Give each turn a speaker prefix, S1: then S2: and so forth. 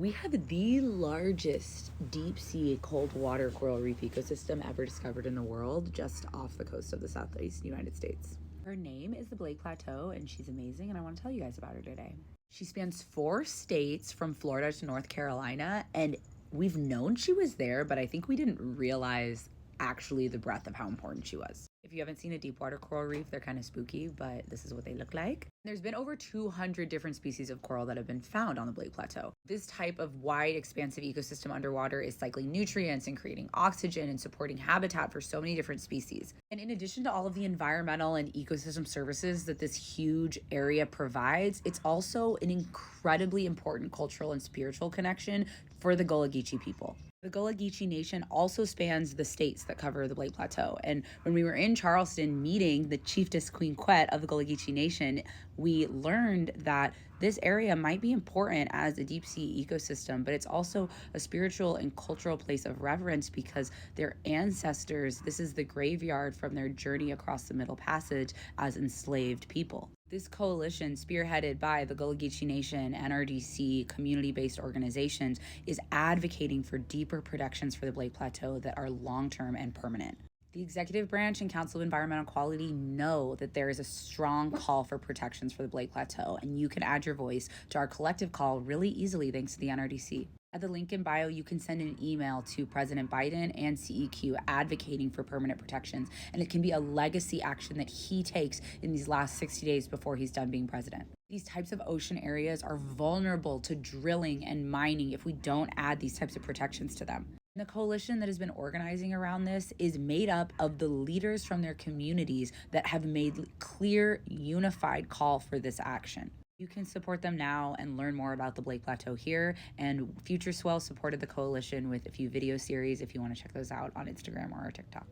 S1: We have the largest deep sea cold water coral reef ecosystem ever discovered in the world, just off the coast of the southeast United States. Her name is the Blake Plateau, and she's amazing, and I want to tell you guys about her today. She spans 4 states from Florida to North Carolina, and we've known she was there, but I think we didn't realize actually the breadth of how important she was. If you haven't seen a deep water coral reef, they're kind of spooky, but this is what they look like. There's been over 200 different species of coral that have been found on the Blake Plateau. This type of wide, expansive ecosystem underwater is cycling nutrients and creating oxygen and supporting habitat for so many different species. And in addition to all of the environmental and ecosystem services that this huge area provides, it's also an incredibly important cultural and spiritual connection for the Gullah Geechee people. The Gullah Geechee Nation also spans the states that cover the Blake Plateau. And when we were in Charleston meeting the Chiefess Queen Quet of the Gullah Geechee Nation, we learned that this area might be important as a deep sea ecosystem, but it's also a spiritual and cultural place of reverence because their ancestors, this is the graveyard from their journey across the Middle Passage as enslaved people. This coalition, spearheaded by the Gullah Geechee Nation, NRDC, community-based organizations, is advocating for deeper protections for the Blake Plateau that are long-term and permanent. The Executive Branch and Council of Environmental Quality know that there is a strong call for protections for the Blake Plateau, and you can add your voice to our collective call really easily thanks to the NRDC. At the link in bio, you can send an email to President Biden and CEQ advocating for permanent protections, and it can be a legacy action that he takes in these last 60 days before he's done being president. These types of ocean areas are vulnerable to drilling and mining if we don't add these types of protections to them. The coalition that has been organizing around this is made up of the leaders from their communities that have made clear, unified call for this action. You can support them now and learn more about the Blake Plateau here. And Future Swell supported the coalition with a few video series if you want to check those out on Instagram or TikTok.